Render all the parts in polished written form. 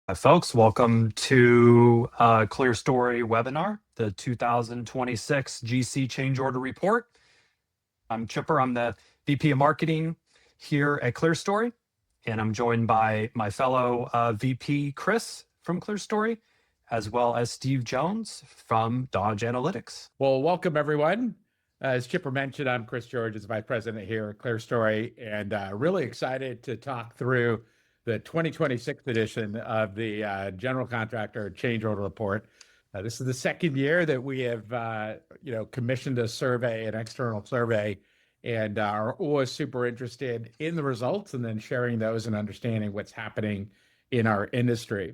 Hi, folks. Welcome to Clearstory webinar, the 2026 GC Change Order Report. I'm Chipper. I'm the VP of Marketing here at Clearstory, and I'm joined by my fellow VP, Chris from Clearstory, as well as Steve Jones from Dodge Analytics. Well, welcome everyone. As Chipper mentioned, I'm Chris George, as Vice President here at Clearstory, and really excited to talk through the 2026 edition of the General Contractor Change Order Report. This is the second year that we have, commissioned a survey, an external survey, and are always super interested in the results and then sharing those and understanding what's happening in our industry.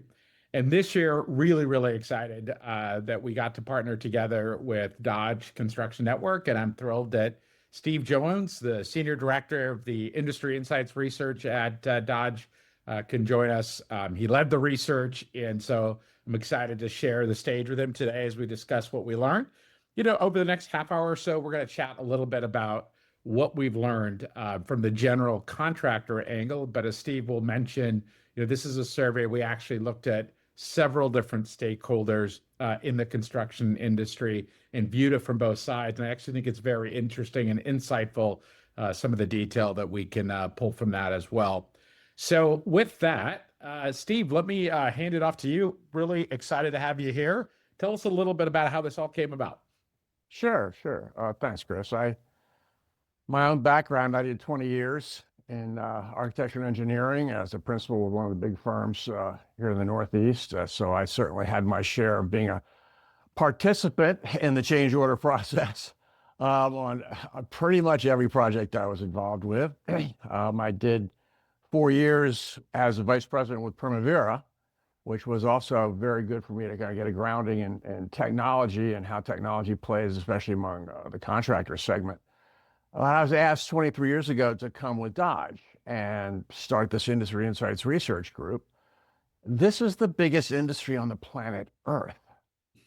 And this year, really, really excited that we got to partner together with Dodge Construction Network. And I'm thrilled that Steve Jones, the Senior Director of the Industry Insights Research at Dodge, can join us. He led the research, and so I'm excited to share the stage with him today as we discuss what we learned. Over the next half hour or so, we're going to chat a little bit about what we've learned from the general contractor angle. But as Steve will mention, this is a survey we actually looked at several different stakeholders in the construction industry and viewed it from both sides. And I actually think it's very interesting and insightful, some of the detail that we can pull from that as well. So with that, Steve, let me hand it off to you. Really excited to have you here. Tell us a little bit about how this all came about. Sure. Thanks, Chris. My own background, I did 20 years in architecture and engineering as a principal with one of the big firms here in the Northeast. So I certainly had my share of being a participant in the change order process on pretty much every project I was involved with. I did 4 years as a vice president with Primavera, which was also very good for me to kind of get a grounding in technology and how technology plays, especially among the contractor segment. I was asked 23 years ago to come with Dodge and start this industry insights research group. This is the biggest industry on the planet Earth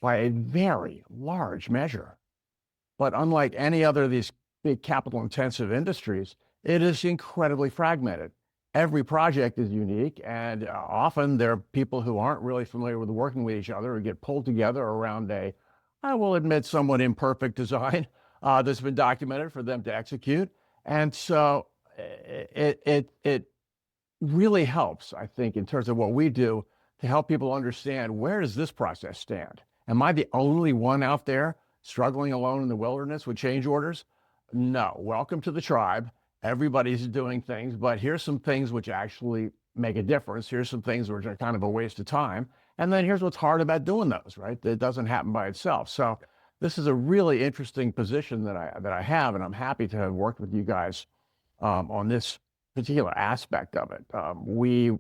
by a very large measure. But unlike any other of these big capital intensive industries, it is incredibly fragmented. Every project is unique, and often there are people who aren't really familiar with working with each other who get pulled together around I will admit, somewhat imperfect design that's been documented for them to execute. And so it really helps, I think, in terms of what we do to help people understand, where does this process stand? Am I the only one out there struggling alone in the wilderness with change orders? No. Welcome to the tribe. Everybody's doing things, but here's some things which actually make a difference. Here's some things which are kind of a waste of time. And then here's what's hard about doing those, right? It doesn't happen by itself. So this is a really interesting position that I have, and I'm happy to have worked with you guys on this particular aspect of it. We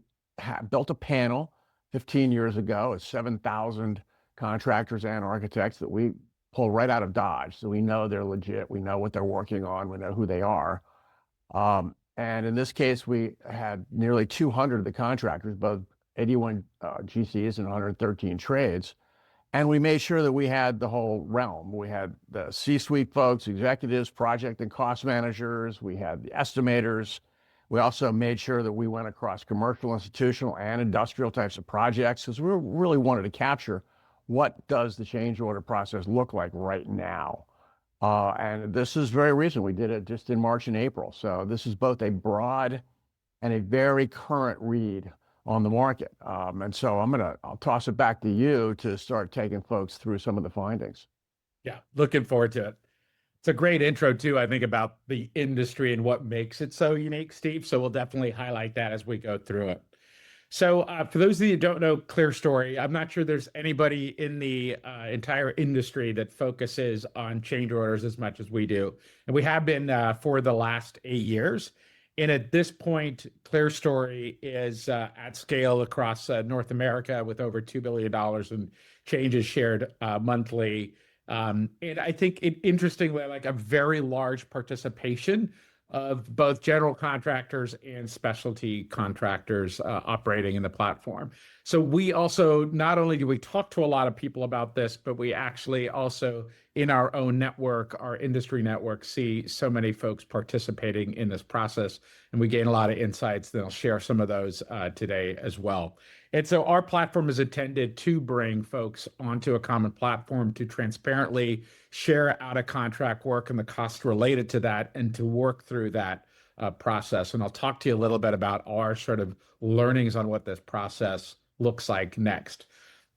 built a panel 15 years ago of 7,000 contractors and architects that we pull right out of Dodge. So we know they're legit. We know what they're working on. We know who they are. And in this case, we had nearly 200 of the contractors, both 81 GCs and 113 trades. And we made sure that we had the whole realm. We had the C-suite folks, executives, project and cost managers. We had the estimators. We also made sure that we went across commercial, institutional, and industrial types of projects, because we really wanted to capture what does the change order process look like right now. And this is very recent. We did it just in March and April. So this is both a broad and a very current read on the market. And so I'll toss it back to you to start taking folks through some of the findings. Yeah, looking forward to it. It's a great intro too, I think, about the industry and what makes it so unique, Steve. So we'll definitely highlight that as we go through it. So for those of you who don't know Clearstory, I'm not sure there's anybody in the entire industry that focuses on change orders as much as we do. And we have been for the last 8 years. And at this point, Clearstory is at scale across North America with over $2 billion in changes shared monthly. And I think interestingly, like a very large participation of both general contractors and specialty contractors operating in the platform. So we also, not only do we talk to a lot of people about this, but we actually also in our own network, our industry network, see so many folks participating in this process, and we gain a lot of insights. Then I'll share some of those today as well. And so our platform is intended to bring folks onto a common platform to transparently share out of contract work and the costs related to that, and to work through that process. And I'll talk to you a little bit about our sort of learnings on what this process looks like next.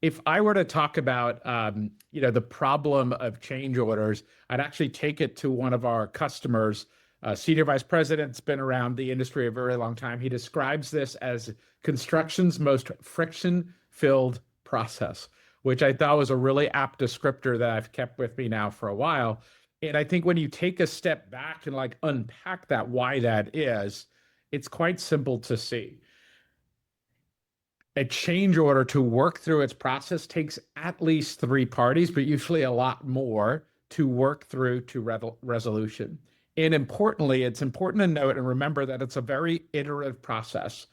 If I were to talk about, the problem of change orders, I'd actually take it to one of our customers. Senior vice president's been around the industry a very long time. He describes this as construction's most friction-filled process, which I thought was a really apt descriptor that I've kept with me now for a while. And I think when you take a step back and like unpack that, why that is, it's quite simple to see. A change order, to work through its process, takes at least 3 parties, but usually a lot more, to work through to resolution. And importantly, it's important to note and remember that it's a very iterative process.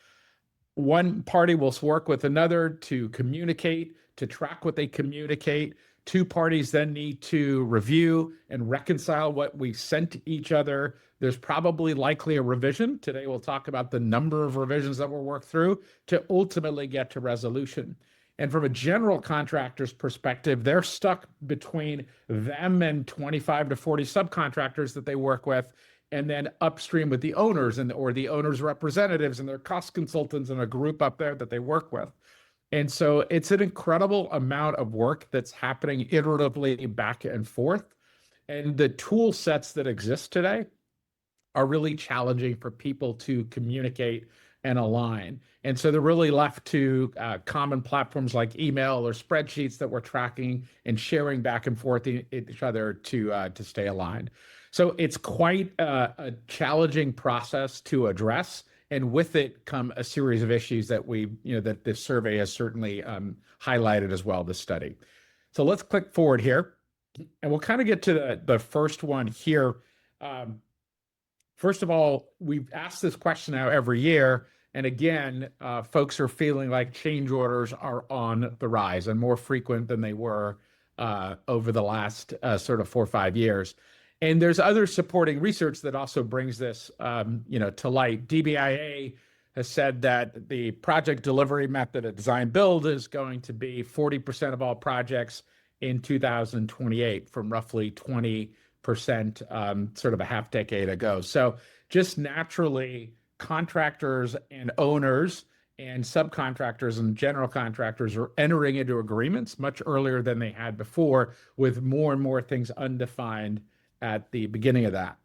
One party will work with another to communicate, to track what they communicate. 2 parties then need to review and reconcile what we sent to each other. There's probably likely a revision. Today, we'll talk about the number of revisions that we'll work through to ultimately get to resolution. And from a general contractor's perspective, they're stuck between them and 25 to 40 subcontractors that they work with, and then upstream with the owners or the owners' representatives and their cost consultants and a group up there that they work with. And so it's an incredible amount of work that's happening iteratively back and forth. And the tool sets that exist today are really challenging for people to communicate and align. And so they're really left to common platforms like email or spreadsheets that we're tracking and sharing back and forth each other to stay aligned. So it's quite a challenging process to address. And with it come a series of issues that that this survey has certainly highlighted as well, this study. So let's click forward here, and we'll kind of get to the first one here. First of all, we've asked this question now every year, and again, folks are feeling like change orders are on the rise and more frequent than they were over the last sort of 4 or 5 years. And there's other supporting research that also brings this, to light. DBIA has said that the project delivery method of design build is going to be 40% of all projects in 2028, from roughly 20% sort of a half decade ago. So just naturally, contractors and owners and subcontractors and general contractors are entering into agreements much earlier than they had before, with more and more things undefined at the beginning of that.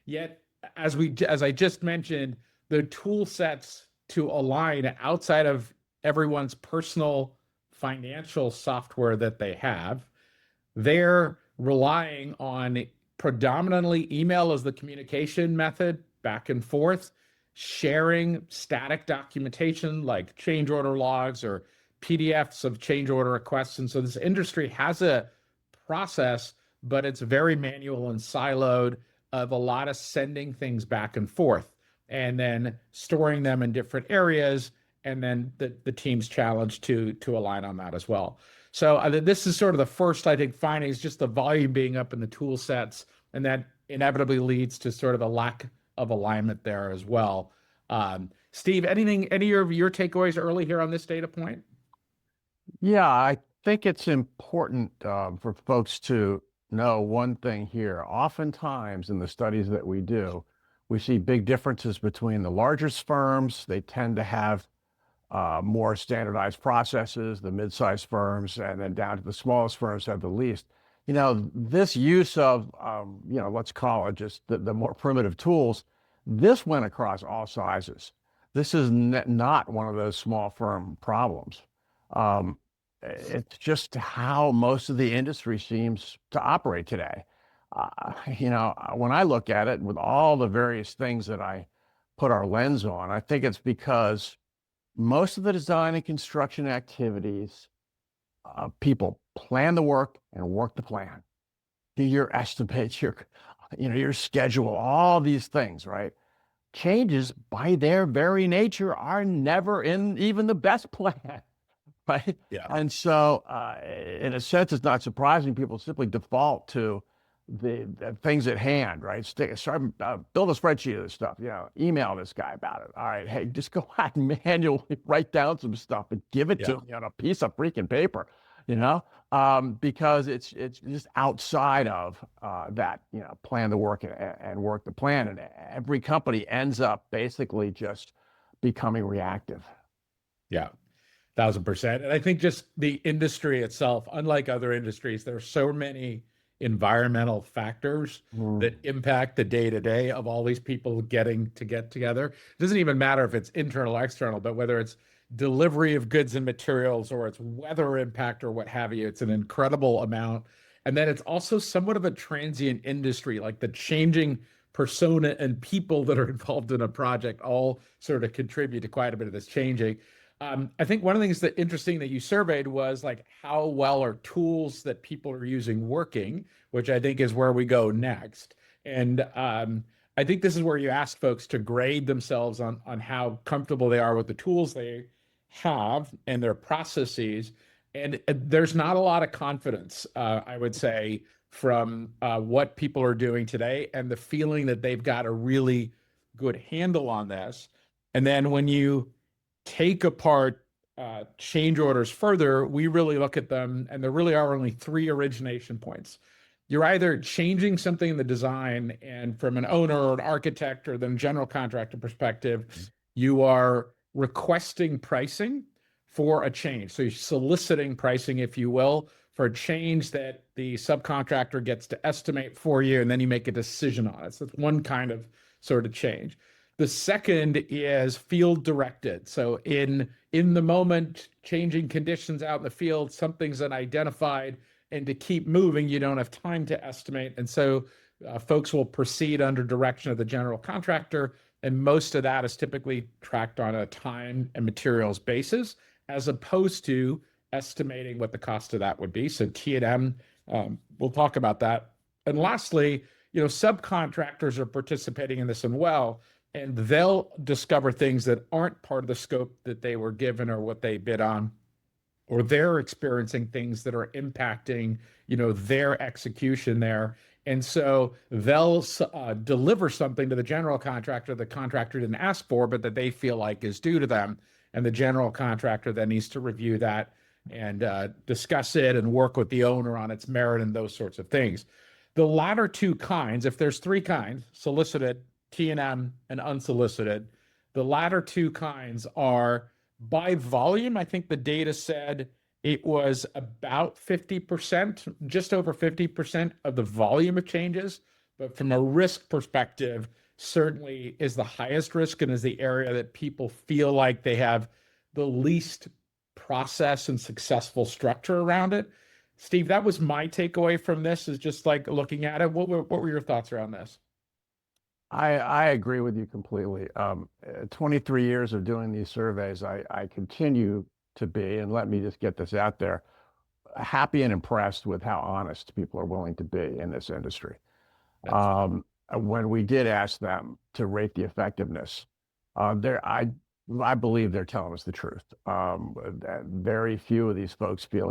Yet, as I just mentioned, the tool sets to align outside of everyone's personal financial software that they have, they're relying on predominantly email as the communication method back and forth, sharing static documentation like change order logs or PDFs of change order requests. And so this industry has a process, but it's very manual and siloed, of a lot of sending things back and forth and then storing them in different areas. And then the team's challenged to align on that as well. So this is sort of the first, I think, finding is just the volume being up in the tool sets, and that inevitably leads to sort of a lack of alignment there as well. Steve, any of your takeaways early here on this data point? Yeah, I think it's important for folks to know one thing here. Oftentimes in the studies that we do, we see big differences between the largest firms. They tend to have more standardized processes, the mid-sized firms, and then down to the smallest firms have the least. This use of, let's call it just the more primitive tools, this went across all sizes. This is not one of those small firm problems. It's just how most of the industry seems to operate today. When I look at it with all the various things that I put our lens on, I think it's because most of the design and construction activities, people plan the work and work the plan. Do your estimates, your schedule, all these things, right? Changes by their very nature are never in even the best plan. right? Yeah. And so, in a sense, it's not surprising people simply default to the things at hand, right? Build a spreadsheet of this stuff, email this guy about it. All right, hey, just go out and manually write down some stuff and give it to me on a piece of freaking paper, because it's just outside of that, plan the work and work the plan. And every company ends up basically just becoming reactive. Yeah. 1,000%. And I think just the industry itself, unlike other industries, there are so many environmental factors that impact the day-to-day of all these people getting to get together. It doesn't even matter if it's internal or external, but whether it's delivery of goods and materials or it's weather impact or what have you, it's an incredible amount. And then it's also somewhat of a transient industry, like the changing persona and people that are involved in a project all sort of contribute to quite a bit of this changing. I think one of the things that interesting that you surveyed was like how well are tools that people are using working, which I think is where we go next. And I think this is where you ask folks to grade themselves on how comfortable they are with the tools they have and their processes. And there's not a lot of confidence, I would say, from what people are doing today and the feeling that they've got a really good handle on this. And then when you take apart change orders further, we really look at them, and there really are only three origination points. You're either changing something in the design, and from an owner or an architect or then general contractor perspective, you are requesting pricing for a change. So you're soliciting pricing, if you will, for a change that the subcontractor gets to estimate for you, and then you make a decision on it. So it's one kind of sort of change. The second is field directed. So in the moment, changing conditions out in the field, something's unidentified, and to keep moving, you don't have time to estimate. And so folks will proceed under direction of the general contractor. And most of that is typically tracked on a time and materials basis, as opposed to estimating what the cost of that would be. So T&M, we'll talk about that. And lastly, subcontractors are participating in this as well, and they'll discover things that aren't part of the scope that they were given or what they bid on, or they're experiencing things that are impacting, their execution there. And so they'll deliver something to the general contractor the contractor didn't ask for, but that they feel like is due to them. And the general contractor then needs to review that and discuss it and work with the owner on its merit and those sorts of things. The latter two kinds, if there's three kinds, solicited, T&M, and unsolicited, the latter two kinds are by volume. I think the data said it was about 50%, just over 50% of the volume of changes. But from a risk perspective, certainly is the highest risk and is the area that people feel like they have the least process and successful structure around it. Steve, that was my takeaway from this, is just like looking at it. What were your thoughts around this? I agree with you completely. 23 years of doing these surveys, I continue to be, and let me just get this out there, happy and impressed with how honest people are willing to be in this industry. When we did ask them to rate the effectiveness, I believe they're telling us the truth. Very few of these folks feel,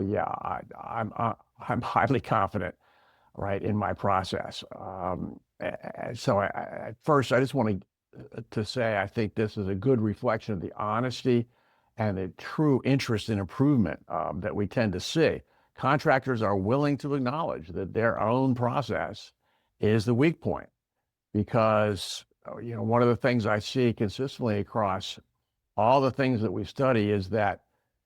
I'm highly confident, right, in my process. So at first, I just want to say I think this is a good reflection of the honesty and the true interest in improvement that we tend to see. Contractors are willing to acknowledge that their own process is the weak point, because one of the things I see consistently across all the things that we study is that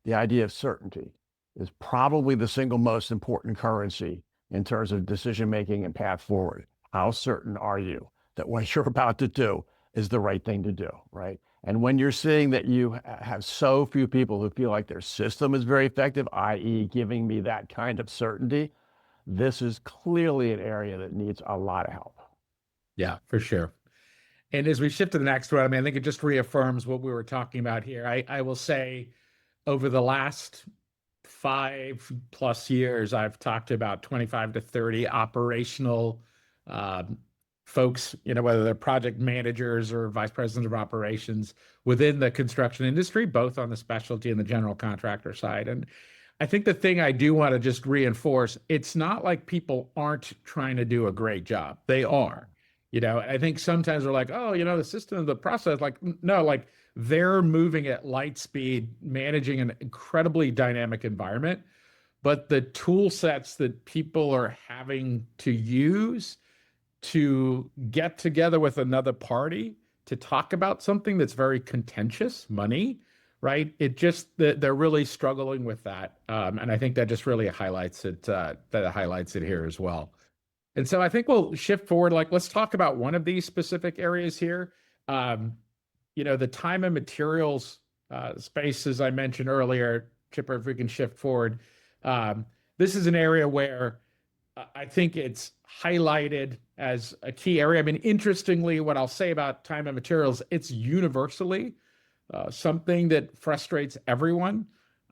the idea of certainty is probably the single most important currency in terms of decision making and path forward. How certain are you that what you're about to do is the right thing to do, right? And when you're seeing that you have so few people who feel like their system is very effective, i.e. giving me that kind of certainty, this is clearly an area that needs a lot of help. Yeah, for sure. And as we shift to the next one, I think it just reaffirms what we were talking about here. I will say over the last 5+ years, I've talked about 25 to 30 operational folks, whether they're project managers or vice presidents of operations within the construction industry, both on the specialty and the general contractor side. And I think the thing I do want to just reinforce, it's not like people aren't trying to do a great job. They are. I think sometimes they're like, oh, the system, the process, like, no, like they're moving at light speed, managing an incredibly dynamic environment. But the tool sets that people are having to use to get together with another party to talk about something that's very contentious, money, right? They're really struggling with that. And I think that just really highlights it, here as well. And so I think we'll shift forward. Like, let's talk about one of these specific areas here. The time and materials space, as I mentioned earlier, Chipper, if we can shift forward. This is an area where I think it's highlighted as a key area. I mean, interestingly, what I'll say about time and materials, it's universally something that frustrates everyone.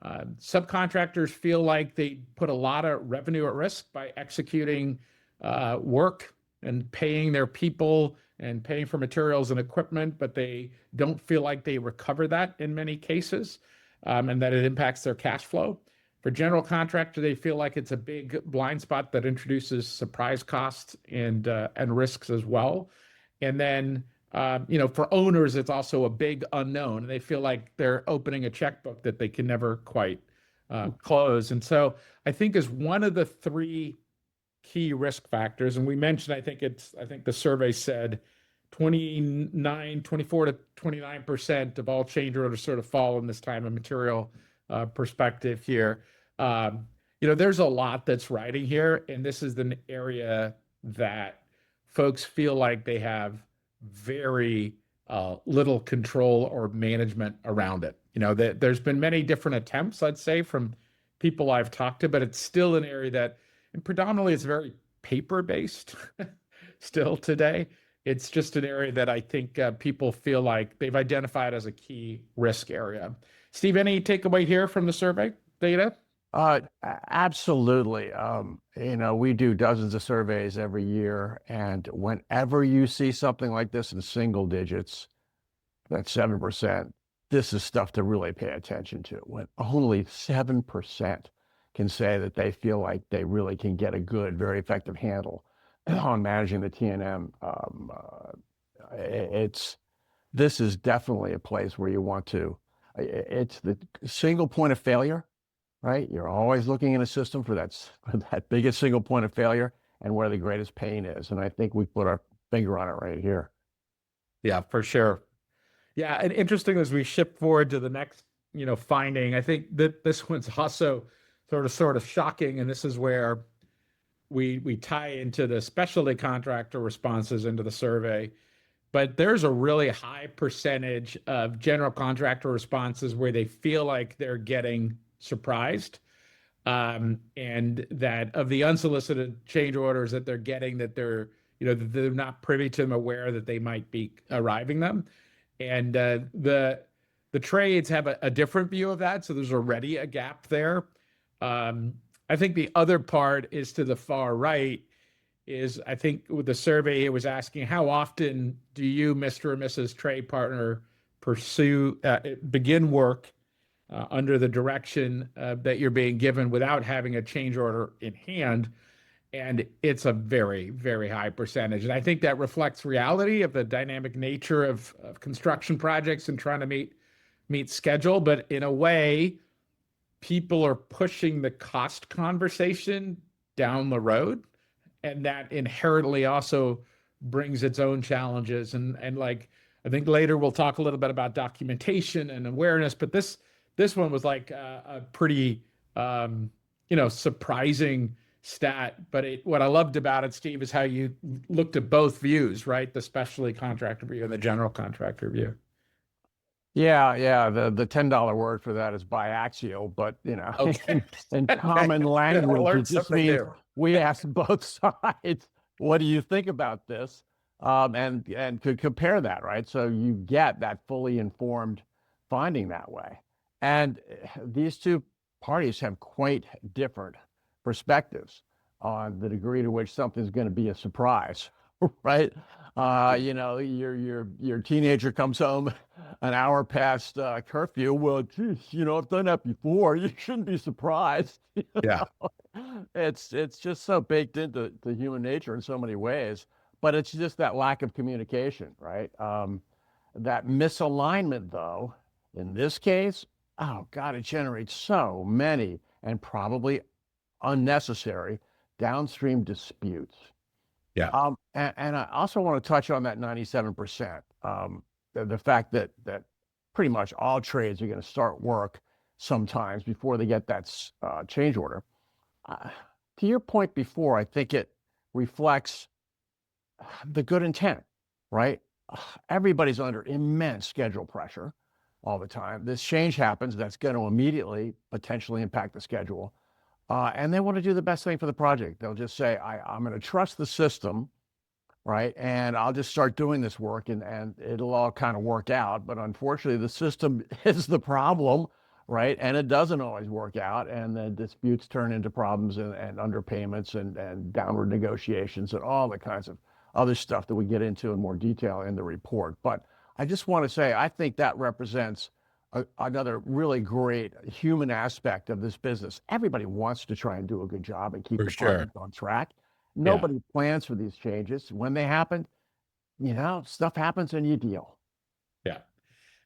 Subcontractors feel like they put a lot of revenue at risk by executing work and paying their people and paying for materials and equipment, but they don't feel like they recover that in many cases, and that it impacts their cash flow. For general contractor, they feel like it's a big blind spot that introduces surprise costs and risks as well. And then, for owners, it's also a big unknown. They feel like they're opening a checkbook that they can never quite close. And so I think is one of the three key risk factors. And we mentioned, I think the survey said 24 to 29% of all change orders sort of fall in this time and material perspective here. There's a lot that's riding here, and this is an area that folks feel like they have very little control or management around it. There's been many different attempts, I'd say, from people I've talked to, but it's still an area that, and predominantly it's very paper-based still today. It's just an area that I think people feel like they've identified as a key risk area. Steve, any takeaway here from the survey data? Absolutely. We do dozens of surveys every year, and whenever you see something like this in single digits, that's 7%, this is stuff to really pay attention to. When only 7% can say that they feel like they really can get a good, very effective handle on managing the T&M, this is definitely a place where you want to. It's the single point of failure, right? You're always looking in a system for that biggest single point of failure and where the greatest pain is. And I think we put our finger on it right here. Yeah, for sure. Yeah, and interesting as we shift forward to the next, finding, I think that this one's also sort of shocking, and this is where we tie into the specialty contractor responses into the survey. But there's a really high percentage of general contractor responses where they feel like they're getting surprised, and that of the unsolicited change orders that they're getting, that they're not privy to them, aware that they might be arriving them. And the trades have a different view of that, so there's already a gap there. I think the other part is to the far right. Is I think with the survey, it was asking how often do you, Mr. or Mrs. trade partner, begin work under the direction that you're being given without having a change order in hand. And it's a very, very high percentage. And I think that reflects reality of the dynamic nature of construction projects and trying to meet schedule. But in a way, people are pushing the cost conversation down the road. And that inherently also brings its own challenges. And like, I think later we'll talk a little bit about documentation and awareness, but this one was like a pretty, surprising stat. But what I loved about it, Steve, is how you looked at both views, right? The specialty contractor view and the general contractor view. Yeah. The $10 word for that is biaxial, but Okay. in common language, it just means new. we ask both sides, what do you think about this? And could compare that, right? So you get that fully informed finding that way. And these two parties have quite different perspectives on the degree to which something's going to be a surprise right? Your teenager comes home an hour past curfew. Well, geez, I've done that before. You shouldn't be surprised. Yeah, It's just so baked into human nature in so many ways, but it's just that lack of communication, right? That misalignment, though, in this case, oh God, it generates so many and probably unnecessary downstream disputes. yeah, And I also want to touch on that 97%. The fact that pretty much all trades are going to start work sometimes before they get that change order. Uh, to your point before, I think it reflects the good intent, right? Everybody's under immense schedule pressure all the time. This change happens that's going to immediately potentially impact the schedule. And they want to do the best thing for the project. They'll just say, I'm going to trust the system, right? And I'll just start doing this work and it'll all kind of work out. But unfortunately, the system is the problem, right? And it doesn't always work out. And the disputes turn into problems and underpayments and downward negotiations and all the kinds of other stuff that we get into in more detail in the report. But I just want to say, I think that represents another really great human aspect of this business. Everybody wants to try and do a good job and keep for the sure. project on track. Yeah, Nobody plans for these changes. When they happen, stuff happens and you deal. yeah,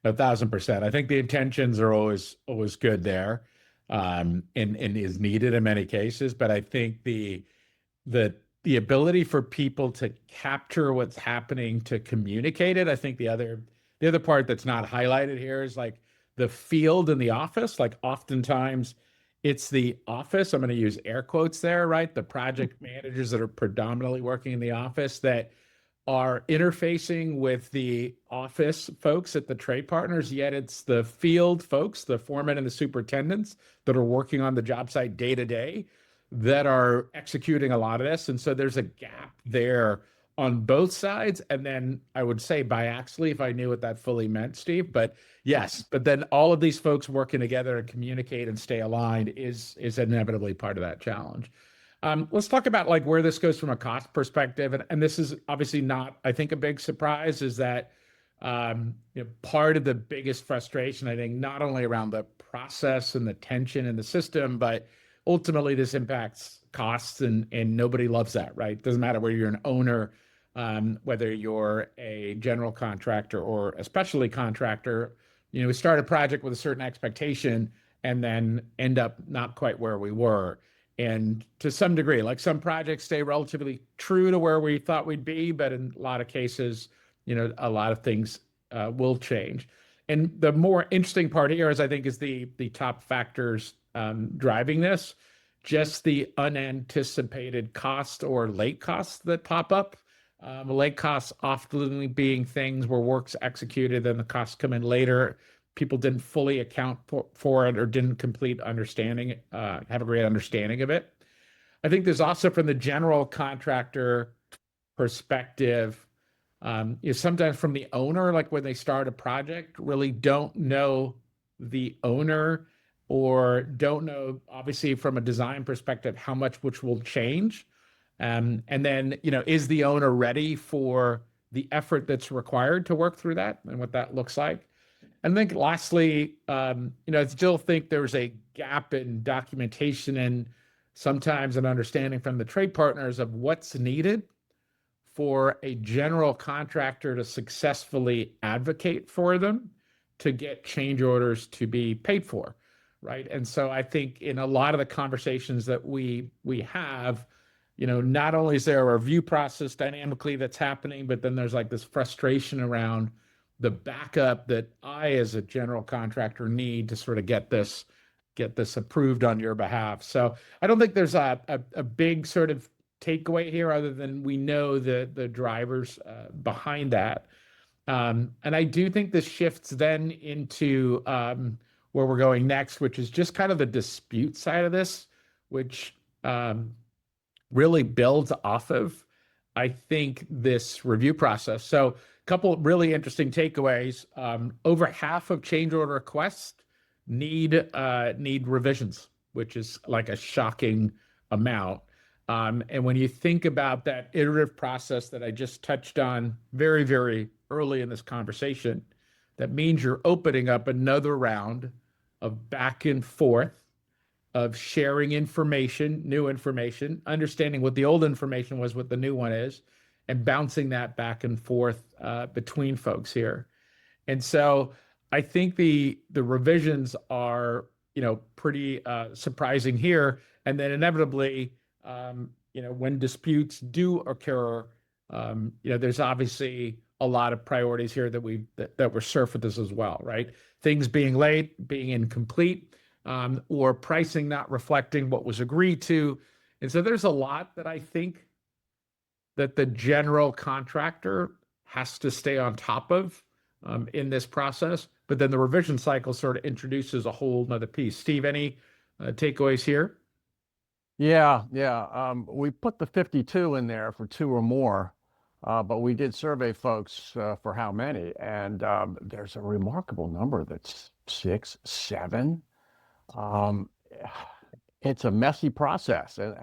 1,000%. I think the intentions are always good there, and is needed in many cases. But I think the the ability for people to capture what's happening, to communicate it. I think the other part that's not highlighted here is like the field in the office. Like oftentimes it's the office, I'm going to use air quotes there, right? The project managers that are predominantly working in the office that are interfacing with the office folks at the trade partners, yet it's the field folks, the foremen and the superintendents that are working on the job site day to day that are executing a lot of this. And so there's a gap there on both sides. And then I would say biaxially, if I knew what that fully meant, Steve, but yes, but then all of these folks working together and communicate and stay aligned is inevitably part of that challenge. Let's talk about like where this goes from a cost perspective. And this is obviously not, I think, a big surprise, is that part of the biggest frustration, I think, not only around the process and the tension in the system, but ultimately this impacts costs, and nobody loves that, right? Doesn't matter whether you're an owner, whether you're a general contractor or a specialty contractor. We start a project with a certain expectation and then end up not quite where we were. And to some degree, like some projects stay relatively true to where we thought we'd be, but in a lot of cases, a lot of things will change. And the more interesting part here is, I think, is the top factors driving this, just the unanticipated cost or late costs that pop up. Late costs often being things where work's executed and the costs come in later. People didn't fully account for it or didn't complete understanding, have a great understanding of it. I think there's also, from the general contractor perspective, sometimes from the owner, like when they start a project, really don't know the owner, or don't know, obviously, from a design perspective, how much which will change. And then, is the owner ready for the effort that's required to work through that and what that looks like? And I think lastly, I still think there's a gap in documentation and sometimes an understanding from the trade partners of what's needed for a general contractor to successfully advocate for them to get change orders to be paid for, right? And so I think in a lot of the conversations that we have, not only is there a review process dynamically that's happening, but then there's like this frustration around the backup that I, as a general contractor, need to sort of get this approved on your behalf. So I don't think there's a big sort of takeaway here, other than we know the drivers behind that. And I do think this shifts then into where we're going next, which is just kind of the dispute side of this, which really builds off of, I think, this review process. So a couple of really interesting takeaways. Over half of change order requests need revisions, which is like a shocking amount. And when you think about that iterative process that I just touched on very, very early in this conversation, that means you're opening up another round of back and forth of sharing information, new information, understanding what the old information was, what the new one is, and bouncing that back and forth between folks here. And so I think the revisions are, pretty surprising here. And then inevitably, when disputes do occur, there's obviously a lot of priorities here that were surfaced as well, right? Things being late, being incomplete, or pricing not reflecting what was agreed to. And so there's a lot that I think that the general contractor has to stay on top of in this process. But then the revision cycle sort of introduces a whole nother piece. Steve, any takeaways here? Yeah. We put the 52 in there for 2 or more, but we did survey folks for how many, and there's a remarkable number that's 6, 7. It's a messy process, and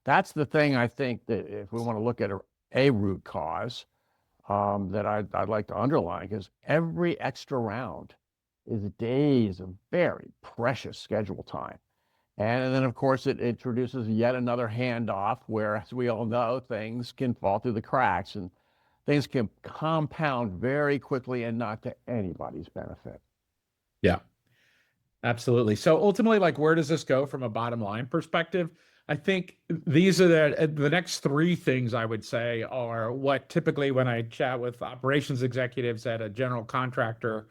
that's the thing I think that if we want to look at a root cause, that I'd like to underline, because every extra round is days of very precious schedule time. And then, of course, it introduces yet another handoff where, as we all know, things can fall through the cracks and things can compound very quickly and not to anybody's benefit. Yeah, absolutely. So ultimately, like, where does this go from a bottom line perspective? I think these are the next 3 things I would say are what typically when I chat with operations executives at a general contractor,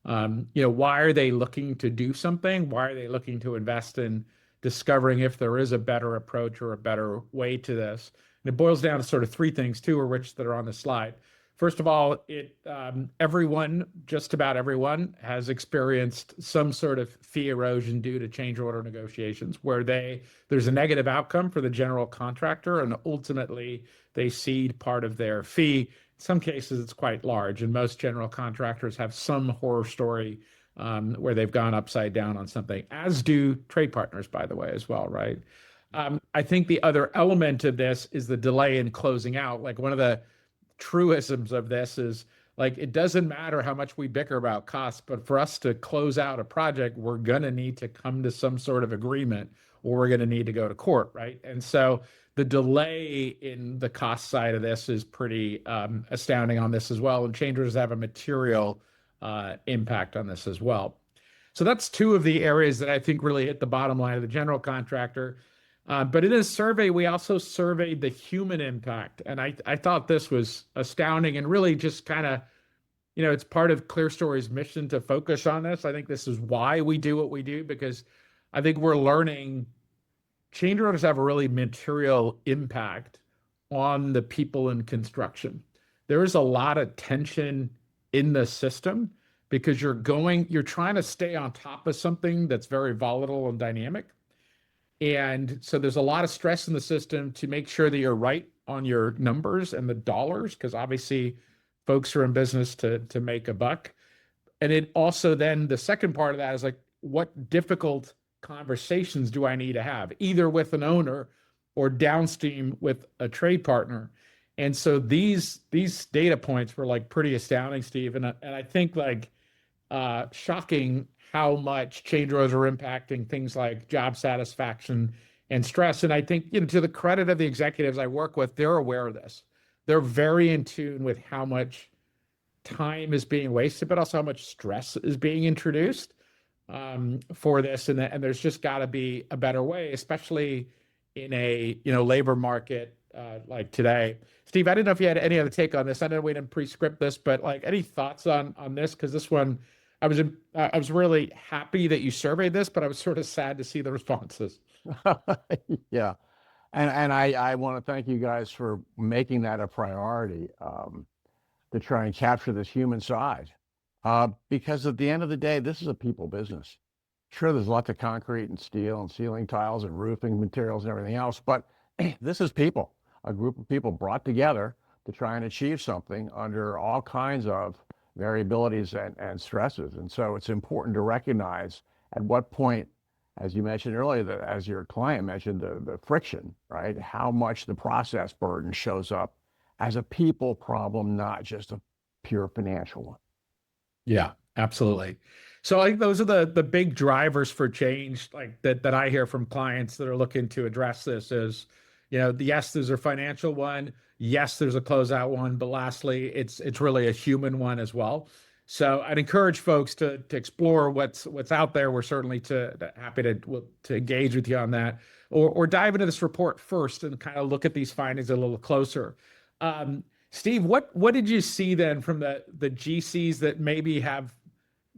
why are they looking to do something? Why are they looking to invest in discovering if there is a better approach or a better way to this? And it boils down to sort of 3 things, 2 of which that are on the slide. First of all, just about everyone has experienced some sort of fee erosion due to change order negotiations where there's a negative outcome for the general contractor and ultimately they cede part of their fee. In some cases, it's quite large, and most general contractors have some horror story where they've gone upside down on something, as do trade partners, by the way, as well, right? I think the other element of this is the delay in closing out. Like, one of the truisms of this is, like, it doesn't matter how much we bicker about costs, but for us to close out a project, we're going to need to come to some sort of agreement or we're going to need to go to court, right? And so the delay in the cost side of this is pretty astounding on this as well. And change orders have a material impact on this as well. So that's 2 of the areas that I think really hit the bottom line of the general contractor. But in this survey, we also surveyed the human impact. And I thought this was astounding and really just kind of, it's part of Clearstory's mission to focus on this. I think this is why we do what we do, because I think we're learning change orders have a really material impact on the people in construction. There is a lot of tension in the system because you're trying to stay on top of something that's very volatile and dynamic. And so there's a lot of stress in the system to make sure that you're right on your numbers and the dollars, because obviously folks are in business to make a buck. And it also then the second part of that is like, what difficult conversations do I need to have, either with an owner or downstream with a trade partner? And so these data points were like pretty astounding, Steve. And I think like shocking how much change orders are impacting things like job satisfaction and stress. And I think, to the credit of the executives I work with, they're aware of this. They're very in tune with how much time is being wasted, but also how much stress is being introduced for this. And there's just got to be a better way, especially in a labor market like today. Steve, I didn't know if you had any other take on this. I know we didn't pre-script this, but like, any thoughts on this? Because this one, I was really happy that you surveyed this, but I was sort of sad to see the responses. Yeah. And I want to thank you guys for making that a priority, to try and capture this human side. Because at the end of the day, this is a people business. Sure, there's lots of concrete and steel and ceiling tiles and roofing materials and everything else, but this is people, a group of people brought together to try and achieve something under all kinds of variabilities and stresses. And so it's important to recognize at what point as you mentioned earlier, as your client mentioned, the friction, right? How much the process burden shows up as a people problem, not just a pure financial one. Yeah, absolutely. So I think those are the big drivers for change, like that I hear from clients that are looking to address this is, yes, there's a financial one, yes, there's a closeout one, but lastly, it's really a human one as well. So I'd encourage folks to explore what's out there. We're certainly happy to engage with you on that, or dive into this report first and kind of look at these findings a little closer. Steve, what did you see then from the GCs that maybe have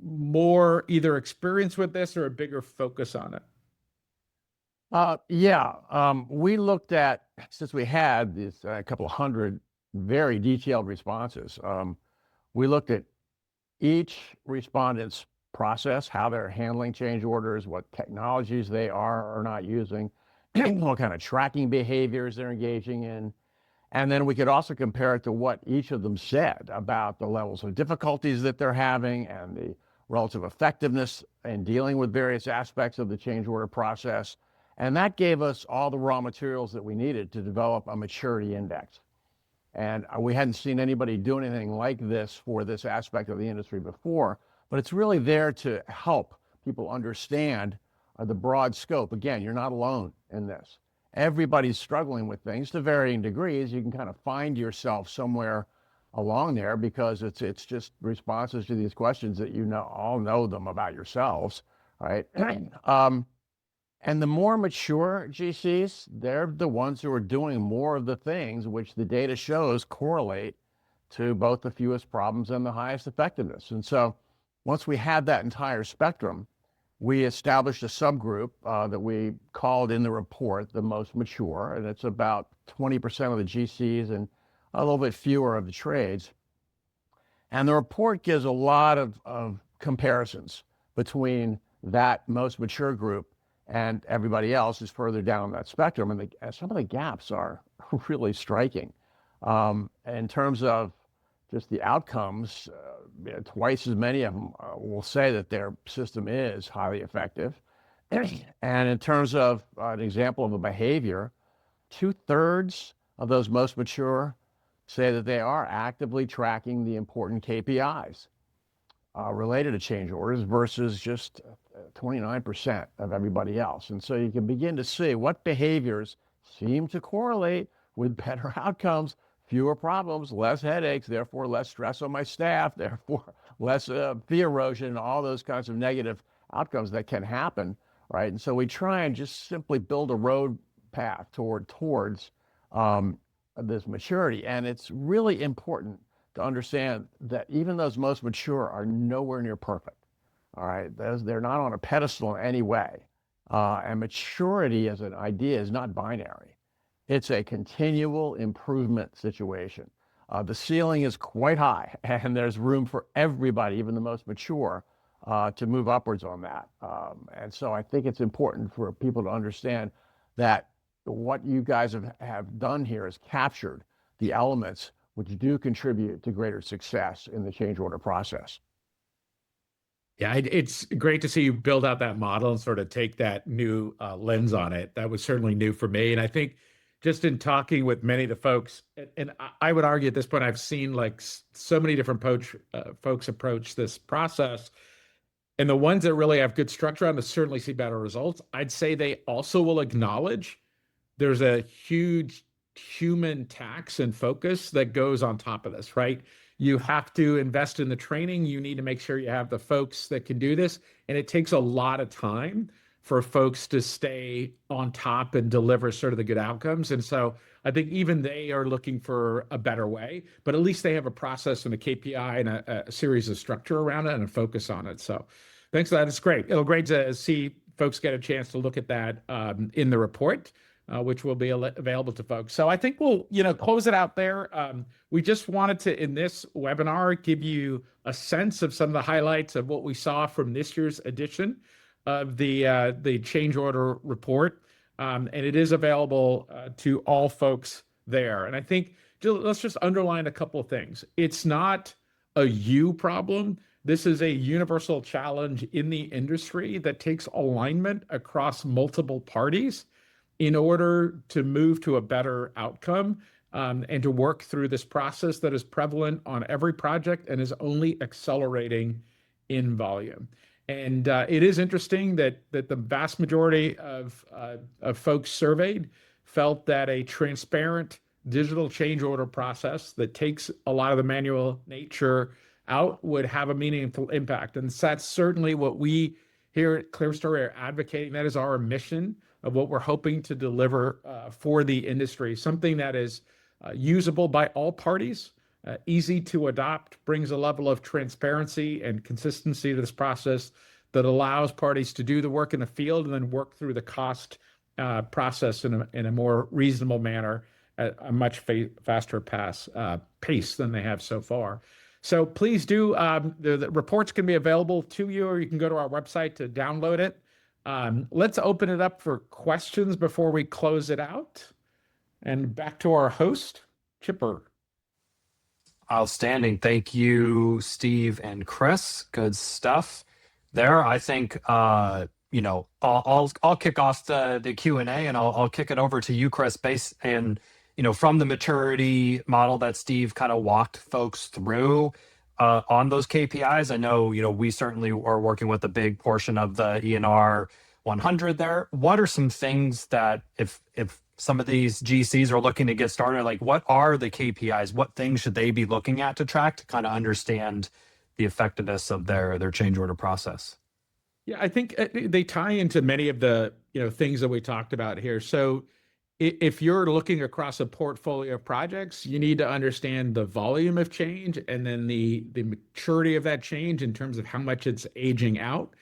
more either experience with this or a bigger focus on it? We looked at, since we had these a couple of hundred very detailed responses, we looked at each respondent's process, how they're handling change orders, what technologies they are or not using, what kind of tracking behaviors they're engaging in. And then we could also compare it to what each of them said about the levels of difficulties that they're having and the relative effectiveness in dealing with various aspects of the change order process. And that gave us all the raw materials that we needed to develop a maturity index. And we hadn't seen anybody do anything like this for this aspect of the industry before, but it's really there to help people understand the broad scope. Again, you're not alone in this. Everybody's struggling with things to varying degrees. You can kind of find yourself somewhere along there because it's just responses to these questions that all know them about yourselves, right? And the more mature GCs, they're the ones who are doing more of the things which the data shows correlate to both the fewest problems and the highest effectiveness. And so once we had that entire spectrum, we established a subgroup that we called in the report the most mature, and it's about 20% of the GCs and a little bit fewer of the trades. And the report gives a lot of comparisons between that most mature group and everybody else is further down that spectrum. And some of the gaps are really striking. In terms of just the outcomes, twice as many of them will say that their system is highly effective. And in terms of an example of a behavior, 2/3 of those most mature say that they are actively tracking the important KPIs related to change orders versus just 29% of everybody else. And so you can begin to see what behaviors seem to correlate with better outcomes, fewer problems, less headaches, therefore less stress on my staff, therefore less fee erosion, all those kinds of negative outcomes that can happen, right? And so we try and just simply build a road path towards this maturity. And it's really important to understand that even those most mature are nowhere near perfect. All right, they're not on a pedestal in any way. And maturity as an idea is not binary. It's a continual improvement situation. The ceiling is quite high, and there's room for everybody, even the most mature, to move upwards on that. And so I think it's important for people to understand that what you guys have done here is captured the elements which do contribute to greater success in the change order process. Yeah, it's great to see you build out that model and sort of take that new lens on it. That was certainly new for me. And I think just in talking with many of the folks, and I would argue at this point, I've seen like so many different folks approach this process. And the ones that really have good structure on to certainly see better results. I'd say they also will acknowledge there's a huge human tax and focus that goes on top of this, right? You have to invest in the training. You need to make sure you have the folks that can do this. And it takes a lot of time for folks to stay on top and deliver sort of the good outcomes. And so I think even they are looking for a better way, but at least they have a process and a KPI and a series of structure around it and a focus on it. So thanks for that. It's great. It'll great to see folks get a chance to look at that in the report. Which will be available to folks. So I think we'll, close it out there. We just wanted to, in this webinar, give you a sense of some of the highlights of what we saw from this year's edition of the change order report. And it is available to all folks there. And I think let's just underline a couple of things. It's not a you problem. this is a universal challenge in the industry that takes alignment across multiple parties in order to move to a better outcome, and to work through this process that is prevalent on every project and is only accelerating in volume. And it is interesting that the vast majority of folks surveyed felt that a transparent digital change order process that takes a lot of the manual nature out would have a meaningful impact. And that's certainly what we here at Clearstory are advocating. That is our mission of what we're hoping to deliver for the industry, something that is usable by all parties, easy to adopt, brings a level of transparency and consistency to this process that allows parties to do the work in the field and then work through the cost process in a more reasonable manner at a much faster pace than they have so far. So please do, the reports can be available to you, or you can go to our website to download it. Let's open it up for questions before we close it out. And back to our host, Chipper. Outstanding. Thank you, Steve and Chris. Good stuff there. I think I'll kick off the Q&A, and I'll kick it over to you, Chris, based and from the maturity model that Steve kind of walked folks through on those KPIs. I know we certainly are working with a big portion of the ENR 100 there. What are some things that if some of these GCs are looking to get started, like what are the KPIs? What things should they be looking at to track to kind of understand the effectiveness of their change order process? Yeah, I think they tie into many of the things that we talked about here. So if you're looking across a portfolio of projects, you need to understand the volume of change and then the maturity of that change in terms of how much it's aging out,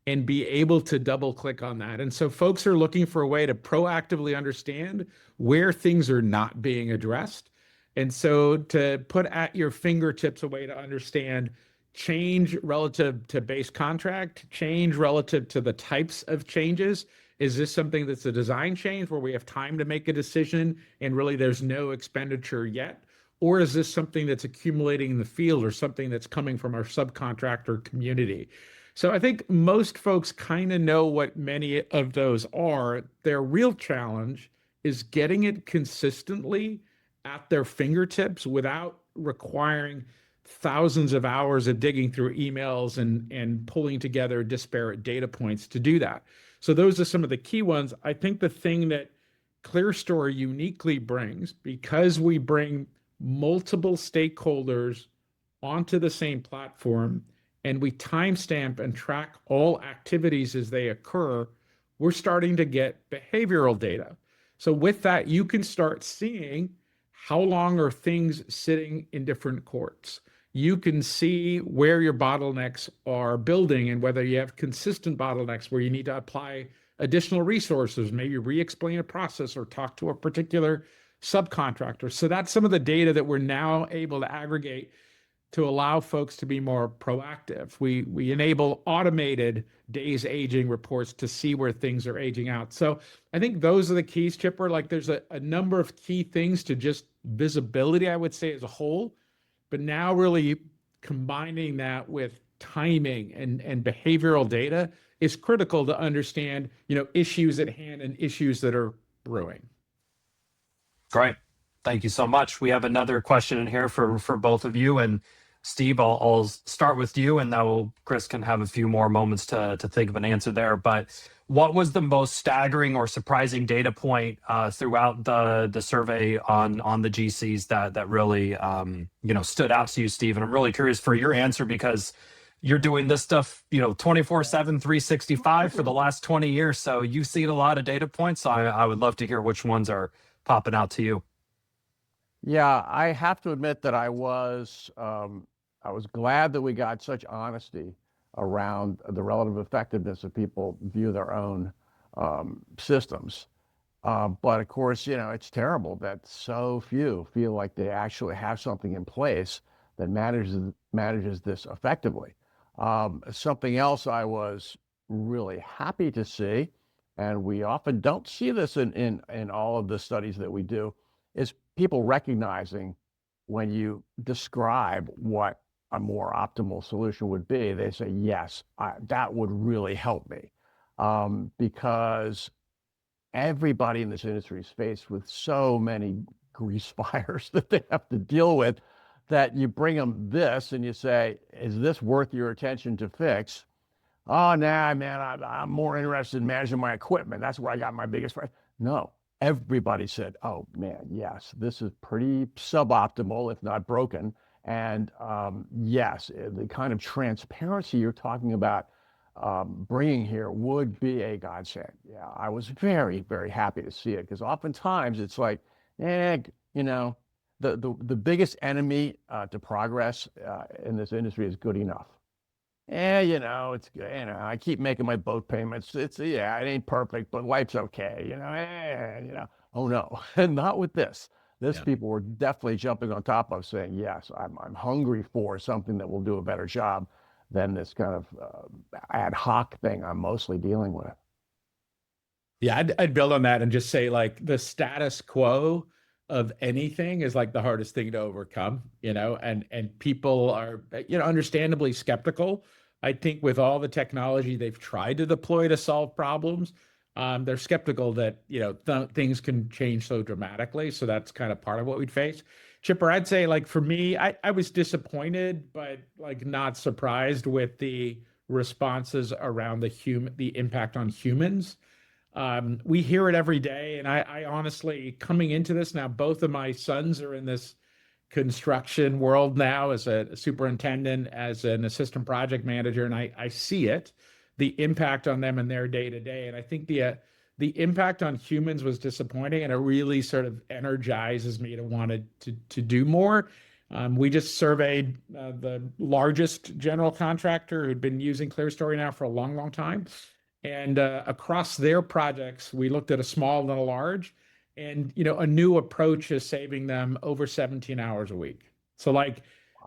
and be able to double click on that. And so folks are looking for a way to proactively understand where things are not being addressed. And so to put at your fingertips a way to understand change relative to base contract, change relative to the types of changes. Is this something that's a design change where we have time to make a decision and really there's no expenditure yet? Or is this something that's accumulating in the field or something that's coming from our subcontractor community? So I think most folks kind of know what many of those are. Their real challenge is getting it consistently at their fingertips without requiring thousands of hours of digging through emails and pulling together disparate data points to do that. So those are some of the key ones. I think the thing that Clearstory uniquely brings, because we bring multiple stakeholders onto the same platform, and we timestamp and track all activities as they occur, we're starting to get behavioral data. So with that, you can start seeing how long are things sitting in different courts. You can see where your bottlenecks are building and whether you have consistent bottlenecks where you need to apply additional resources, maybe re-explain a process or talk to a particular subcontractor. So that's some of the data that we're now able to aggregate to allow folks to be more proactive. We enable automated days aging reports to see where things are aging out. So I think those are the keys, Chipper. Like there's a number of key things to just visibility, I would say, as a whole, but now really combining that with timing and behavioral data is critical to understand, issues at hand and issues that are brewing. Great. Thank you so much. We have another question in here for both of you. And Steve, I'll start with you, and now Chris can have a few more moments to think of an answer there. But what was the most staggering or surprising data point throughout the survey on the GCs that really stood out to you, Steve? And I'm really curious for your answer because you're doing this stuff 24/7, 365 for the last 20 years. So you've seen a lot of data points. So I would love to hear which ones are popping out to you. Yeah, I have to admit that I was glad that we got such honesty around the relative effectiveness of people view their own systems. But of course, it's terrible that so few feel like they actually have something in place that manages this effectively. Something else I was really happy to see, and we often don't see this in all of the studies that we do, is people recognizing when you describe what a more optimal solution would be, they say, yes, that would really help me. Because everybody in this industry is faced with so many grease fires that they have to deal with, that you bring them this and you say, is this worth your attention to fix? Oh, nah, man, I'm more interested in managing my equipment. That's where I got my biggest fight. No, everybody said, oh, man, yes, this is pretty suboptimal, if not broken. And yes, the kind of transparency you're talking about bringing here would be a godsend. Yeah, I was very, very happy to see it, because oftentimes it's like, you know, the biggest enemy to progress in this industry is good enough. You know, it's good. You know, I keep making my boat payments. Yeah, it ain't perfect, but life's okay. You know. Oh no, and not with this. This people were definitely jumping on top of, saying, yes, I'm hungry for something that will do a better job than this kind of ad hoc thing I'm mostly dealing with. Yeah, I'd build on that and just say, like, the status quo of anything is like the hardest thing to overcome, and people are, understandably skeptical. I think with all the technology they've tried to deploy to solve problems, they're skeptical that, things can change so dramatically. So that's kind of part of what we'd face. Chipper, I'd say, like, for me, I was disappointed, but like not surprised with the responses around the impact on humans. We hear it every day. And I honestly, coming into this now, both of my sons are in this construction world now as a superintendent, as an assistant project manager, and I see it, the impact on them in their day to day. And I think the impact on humans was disappointing, and it really sort of energizes me to want to do more. We just surveyed the largest general contractor who'd been using Clearstory now for a long, long time. And across their projects, we looked at a small and a large, and a new approach is saving them over 17 hours a week. So like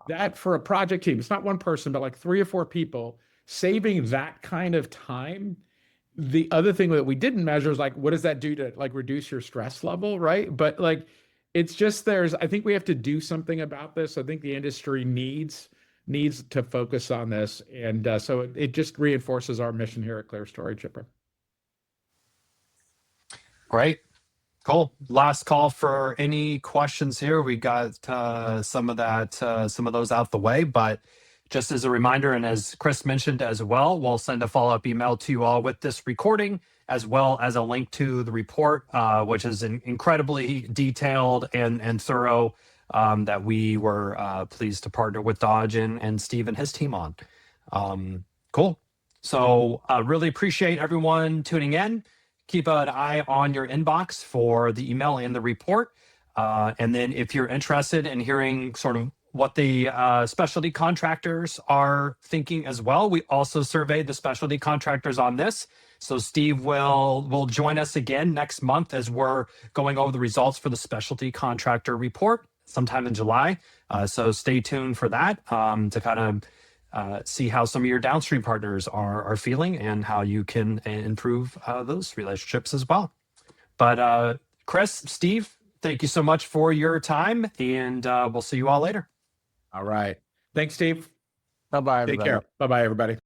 that for a project team, it's not one person, but like 3 or 4 people saving that kind of time. The other thing that we didn't measure is like, what does that do to like reduce your stress level, right? But like, it's just I think we have to do something about this. I think the industry needs to focus on this. And so it just reinforces our mission here at Clearstory, Chipper. Great. Cool. Last call for any questions here. We got some of those out the way, but just as a reminder, and as Chris mentioned as well, we'll send a follow-up email to you all with this recording, as well as a link to the report, which is incredibly detailed and thorough, that we were pleased to partner with Dodge and Steve and his team on. Cool. So really appreciate everyone tuning in. Keep an eye on your inbox for the email and the report. And then if you're interested in hearing sort of what the specialty contractors are thinking as well, we also surveyed the specialty contractors on this. So Steve will join us again next month as we're going over the results for the specialty contractor report sometime in July. So stay tuned for that to kind of see how some of your downstream partners are feeling and how you can improve those relationships as well. But Chris, Steve, thank you so much for your time, and we'll see you all later. All right. Thanks, Steve. Bye-bye, Take everybody. care. Bye-bye, everybody.